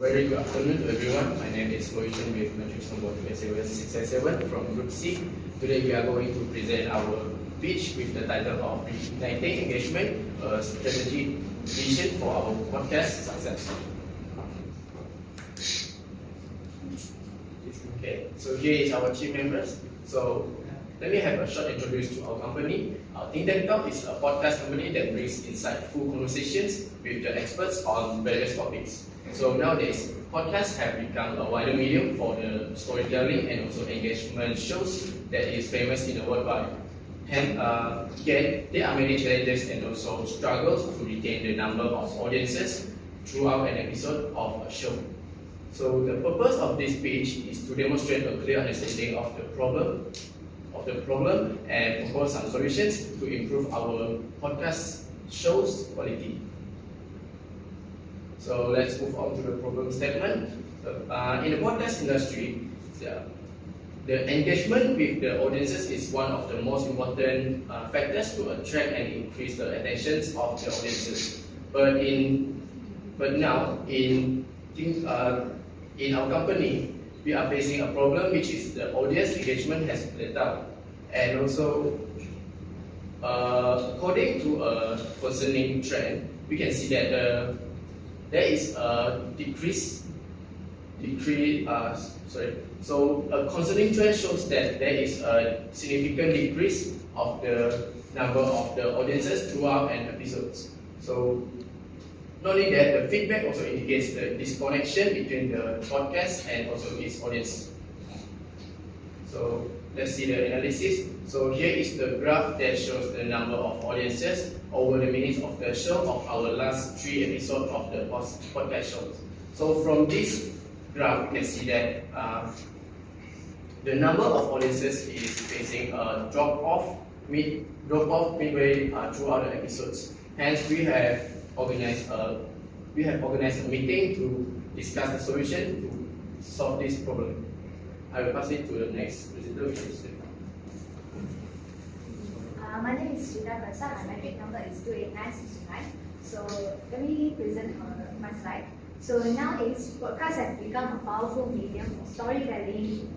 Very good afternoon to everyone. My name is Loishan with Matrix number 287 from Group C. Today we are going to present our pitch with the title of Igniting Engagement, a strategy vision for our podcast success. Okay, so here is our team members. So let me have a short introduction to our company. ThinkTank is a podcast company that brings insightful conversations with the experts on various topics. So nowadays, podcasts have become a wider medium for the storytelling and also engagement shows that is famous in the worldwide. And yet, there are many challenges and also struggles to retain the number of audiences throughout an episode of a show. So the purpose of this page is to demonstrate a clear understanding of the problem and propose some solutions to improve our podcast show's quality. So let's move on to the problem statement. In the podcast industry, the engagement with the audiences is one of the most important factors to attract and increase the attention of the audiences. But now in our company, we are facing a problem which is the audience engagement has plateaued, and also according to a concerning trend, we can see that there is a So a concerning trend shows that there is a significant decrease of the number of the audiences throughout an episode. So not only that, the feedback also indicates the disconnection between the podcast and also its audience. So let's see the analysis. So here is the graph that shows the number of audiences over the minutes of the show of our last 3 episodes of the podcast shows. So from this graph, you can see that the number of audiences is facing a drop off midway throughout the episodes. Hence, we have organized a meeting to discuss the solution to solve this problem. I will pass it to the next presenter, which is my name is Srita Prasad. My metric number is 28969. So let me present my slide. So nowadays, podcasts have become a powerful medium for storytelling,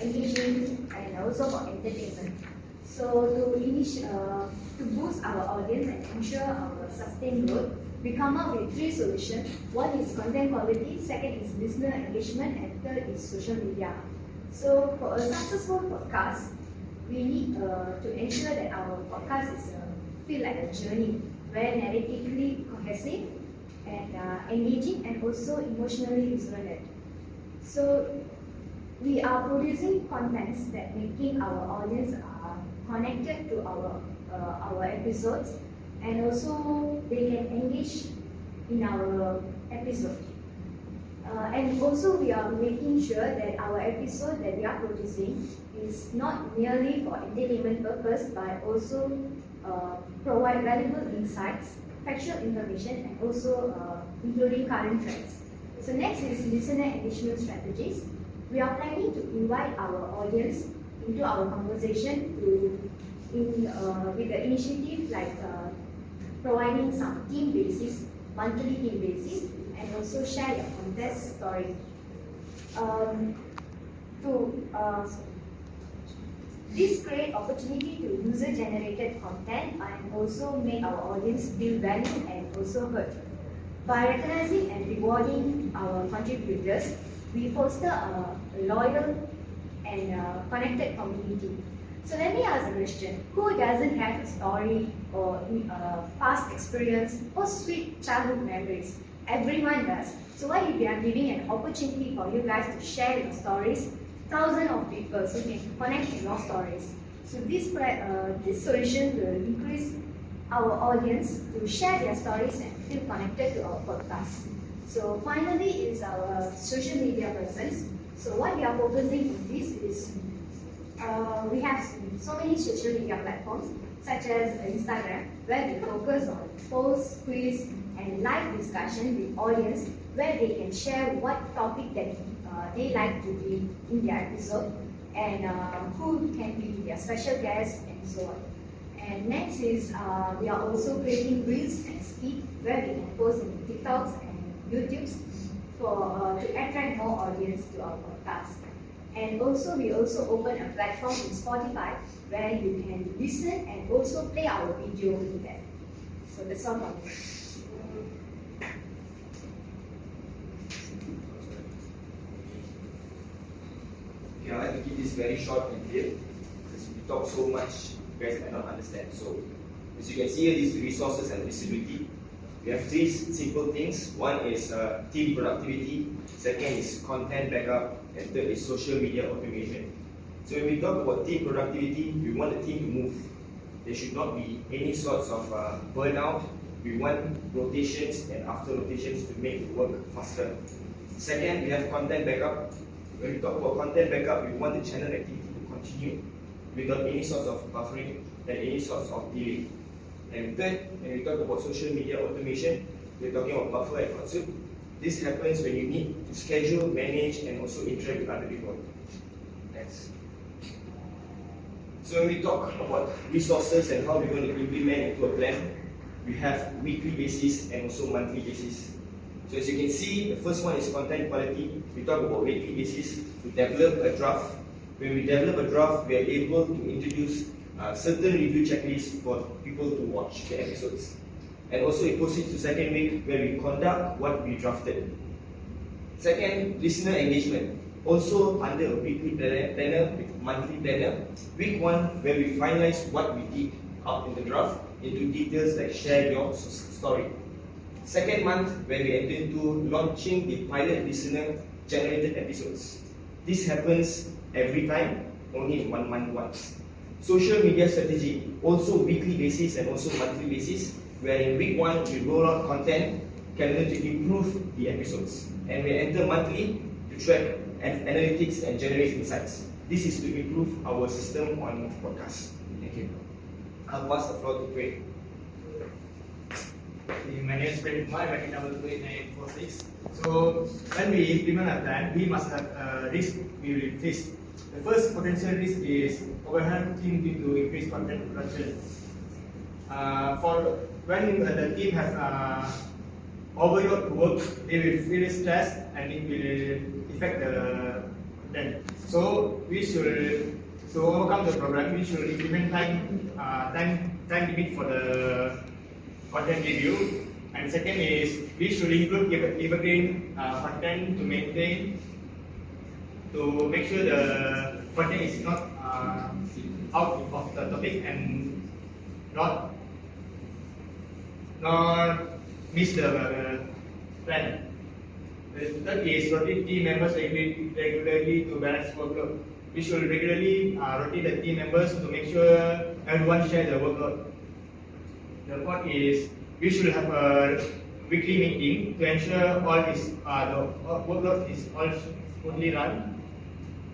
engaging, and also for entertainment. So to boost our audience and ensure our sustained growth, we come up with 3 solutions. One is content quality, second is listener engagement, and third is social media. So for a successful podcast, we need to ensure that our podcast is feel like a journey, where narratively cohesive and engaging and also emotionally resonant. So we are producing contents that making our audience connected to our episodes, and also they can engage in our episode. And also we are making sure that our episode that we are producing is not merely for entertainment purpose, but also provide valuable insights, factual information, and also including current trends. So next is listener engagement strategies. We are planning to invite our audience into our conversation with the initiative like providing some team basis, monthly team basis, and also share your contest story. This create opportunity to user-generated content and also make our audience feel valued and also heard. By recognizing and rewarding our contributors, we foster a loyal and connected community. So let me ask a question. Who doesn't have a story or past experience or sweet childhood memories? Everyone does. So why if we are giving an opportunity for you guys to share your stories, thousands of people so can connect to your stories. So this solution will increase our audience to share their stories and feel connected to our podcast. So finally is our social media presence. So what we are focusing on this is we have so many social media platforms such as Instagram, where we focus on posts, quiz, and live discussion with audience, where they can share what topic that they like to be in their episode, and who can be their special guest, and so on. And next is we are also creating reels and skits where we can post in TikToks and YouTubes to attract more audience to our podcast. And also, we also open a platform in Spotify where you can listen and also play our video in there. So that's all from me. Okay, I like to keep this very short and clear because we talk so much, you guys might not understand. So, as you can see here, these resources and visibility. We have three simple things. One is team productivity, second is content backup, and third is social media automation. So when we talk about team productivity, we want the team to move. There should not be any sorts of burnout. We want rotations and after rotations to make the work faster. Second, we have content backup. When we talk about content backup, we want the channel activity to continue without any sorts of buffering and any sorts of delay. And third, when we talk about social media automation, we're talking about buffer and hot soup. This happens when you need to schedule, manage, and also interact with other people. Next. So when we talk about resources and how we're going to implement into a plan, we have weekly basis and also monthly basis. So as you can see, the first one is content quality. We talk about weekly basis to develop a draft. When we develop a draft, we are able to introduce certain review checklists for people to watch the episodes. And also it proceeds to second week where we conduct what we drafted. Second, listener engagement. Also under a weekly planner with monthly planner. Week 1 where we finalize what we did out in the draft into details like share your story. Second month where we enter into launching the pilot listener generated episodes. This happens every time, only in 1 month once. Social media strategy, also weekly basis and also monthly basis, where in week 1 we roll out content calendar to improve the episodes. And we enter monthly to track analytics and generate insights. This is to improve our system on podcast. Thank you. I'll pass the floor to Craig. My name is Fred Kumar, bracket number 28946. So, when we implement a plan, we must have a risk we will face. The first potential risk is overwhelming due to increased content production. For when the team has overload work, they will feel stressed and it will affect the content. So, we should, to overcome the problem, we should implement time limit for the content review. And second is we should include evergreen content to maintain, to make sure the content is not out of the topic and not miss the plan. The third is rotate team members regularly to balance workload. We should regularly rotate the team members to make sure everyone shares the workload. The fourth is we should have a weekly meeting to ensure all is the workload is all smoothly run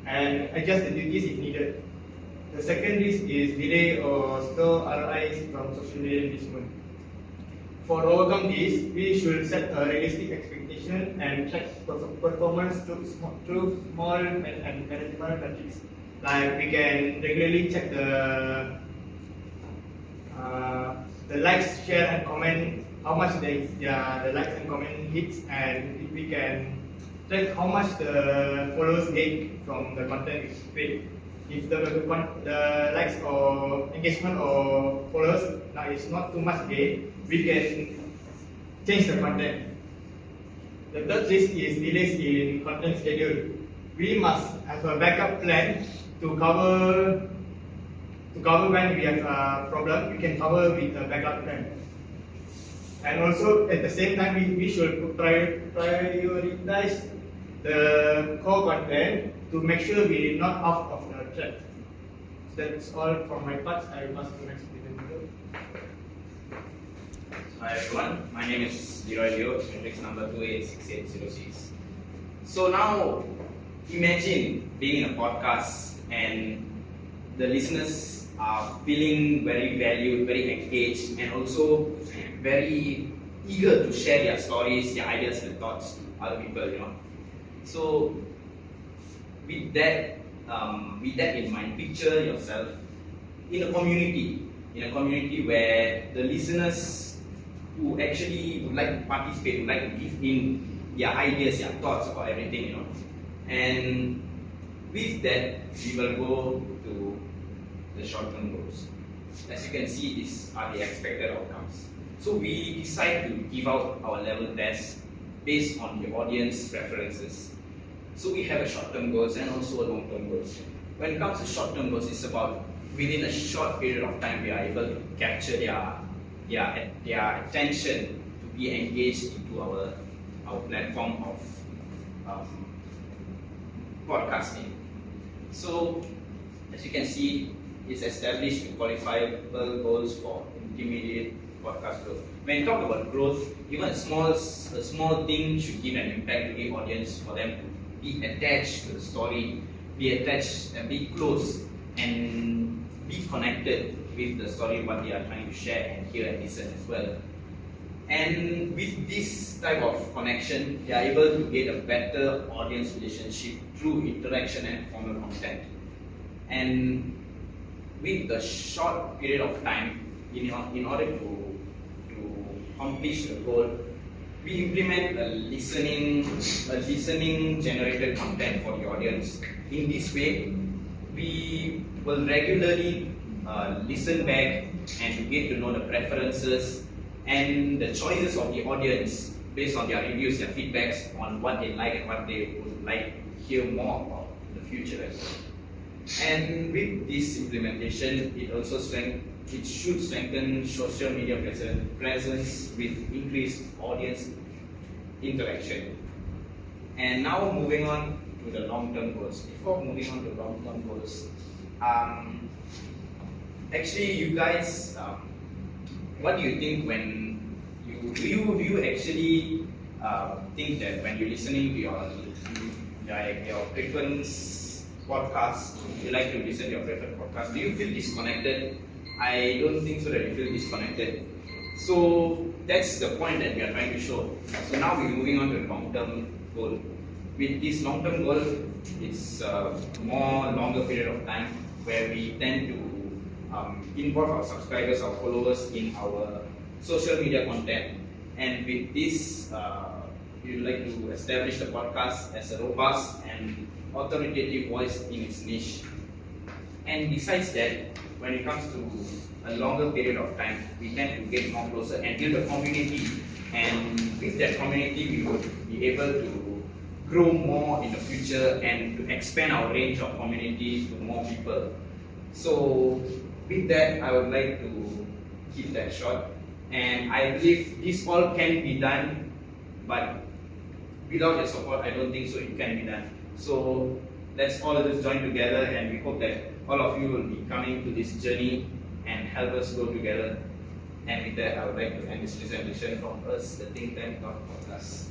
and adjust the duties if needed. The second risk is delay or slow ROIs from social media engagement. For overcome this, we should set a realistic expectation and track performance through small and manageable metrics. Like we can regularly check the likes, share, and comment, how much the likes and comment hits, and we can track how much the followers get from the content we create. If the likes or engagement or followers is not too much gain, we can change the content. The third risk is delays in content schedule. We must have a backup plan to cover when we have a problem. We can cover with a backup plan. And also at the same time, we should prioritize the core content to make sure we're not out of the track. So that's all from my part. I will pass to the next presenter. Hi everyone, my name is Leroy Leo, matrix number 286806. So now, imagine being in a podcast and the listeners are feeling very valued, very engaged, and also very eager to share their stories, their ideas and thoughts to other people, So with that in mind, picture yourself in a community where the listeners who actually would like to participate, would like to give in their ideas, their thoughts about everything, And with that, we will go to the short-term goals. As you can see, these are the expected outcomes. So we decide to give out our level test based on the audience preferences. So we have a short-term goals and also a long-term goals. When it comes to short-term goals, it's about within a short period of time we are able to capture their attention to be engaged into our platform of podcasting. So as you can see, it's established qualifiable goals for intermediate podcast growth. When you talk about growth, even a small thing should give an impact to the audience for them to be attached to the story, be attached and be close and be connected with the story what they are trying to share and hear and listen as well. And with this type of connection, they are able to get a better audience relationship through interaction and formal content. And with the short period of time, in order to accomplish the goal, we implement a listening generated content for the audience. In this way, we will regularly listen back and to get to know the preferences and the choices of the audience based on their reviews, their feedbacks on what they like and what they would like to hear more about in the future as well. And with this implementation, it should strengthen social media presence with increased audience interaction. And now moving on to the long-term goals. Before moving on to long-term goals, actually, you guys, what do you think when do you actually think that when you're listening to your preference podcast, you like to listen to your preferred podcast, do you feel disconnected? I don't think so that you feel disconnected. So that's the point that we are trying to show. So now we're moving on to the long-term goal. With this long-term goal, it's a more longer period of time where we tend to involve our subscribers, our followers in our social media content. And with this, we'd like to establish the podcast as a robust and authoritative voice in its niche. And besides that, when it comes to a longer period of time, we tend to get more closer and build a community. And with that community, we would be able to grow more in the future and to expand our range of community to more people. So with that, I would like to keep that short. And I believe this all can be done, but without your support, I don't think so it can be done. So let's all just join together, and we hope that all of you will be coming to this journey and help us go together. And with that, I would like to end this presentation from us, the Think Tank Podcast.